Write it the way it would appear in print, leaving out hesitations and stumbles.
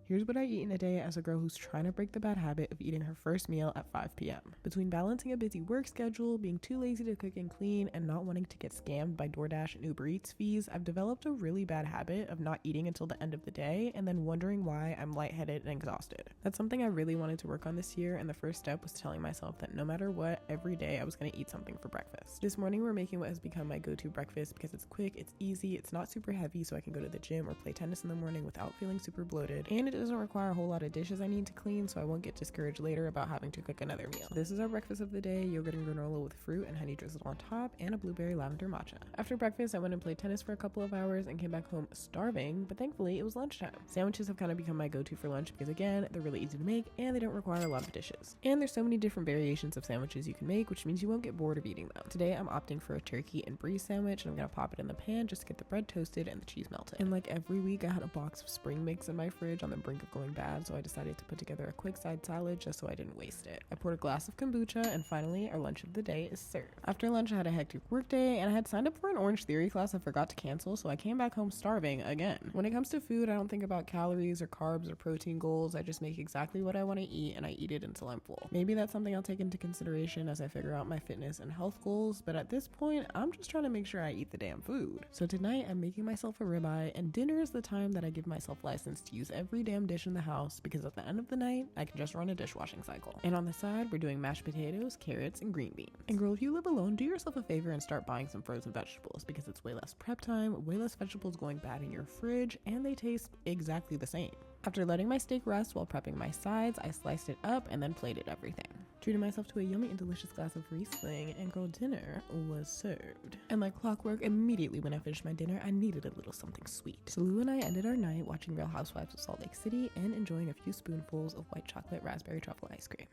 Here's what I eat in a day as a girl who's trying to break the bad habit of eating her first meal at 5 p.m. Between balancing a busy work schedule, being too lazy to cook and clean, and not wanting to get scammed by DoorDash and Uber Eats fees, I've developed a really bad habit of not eating until the end of the day and then wondering why I'm lightheaded and exhausted. That's something I really wanted to work on this year, and the first step was telling myself that no matter what, every day I was going to eat something for breakfast. This morning we're making what has become my go-to breakfast because it's quick, it's easy, it's not super heavy so I can go to the gym or play tennis in the morning without feeling super bloated, and it doesn't require a whole lot of dishes I need to clean so I won't get discouraged later about having to cook another meal. This is our breakfast of the day: yogurt and granola with fruit and honey drizzled on top, and a blueberry lavender matcha. After breakfast I went and played tennis for a couple of hours and came back home starving, but thankfully it was lunchtime. Sandwiches have kind of become my go-to for lunch because again, they're really easy to make and they don't require a lot of dishes. And there's so many different variations of sandwiches you can make, which means you won't get bored of eating them. Today I'm opting for a turkey and brie sandwich, and I'm gonna pop it in the pan just to get the bread toasted and the cheese melted. And like every week I had a box of spring mix in my fridge on the brink of going bad, so I decided to put together a quick side salad just so I didn't waste it. I poured a glass of kombucha, and finally our lunch of the day is served. After lunch I had a hectic work day, and I had signed up for an Orange Theory class I forgot to cancel, so I came back home starving again. When it comes to food, I don't think about calories or carbs or protein goals. I just make exactly what I want to eat and I eat it until I'm full. Maybe that's something I'll take into consideration as I figure out my fitness and health goals, but at this point I'm just trying to make sure I eat the damn food. So tonight I'm making myself a ribeye, and dinner is the time that I give myself license to use every damn dish in the house, because at the end of the night I can just run a dishwashing cycle. And on the side we're doing mashed potatoes, carrots, and green beans. And girl, if you live alone, do yourself a favor and start buying some frozen vegetables, because it's way less prep time, way less vegetables going bad in your fridge, and they taste exactly the same. After letting my steak rest while prepping my sides, I sliced it up and then plated everything. Treated myself to a yummy and delicious glass of Riesling, and girl, dinner was served. And like clockwork, immediately when I finished my dinner, I needed a little something sweet. So Lou and I ended our night watching Real Housewives of Salt Lake City and enjoying a few spoonfuls of white chocolate raspberry truffle ice cream.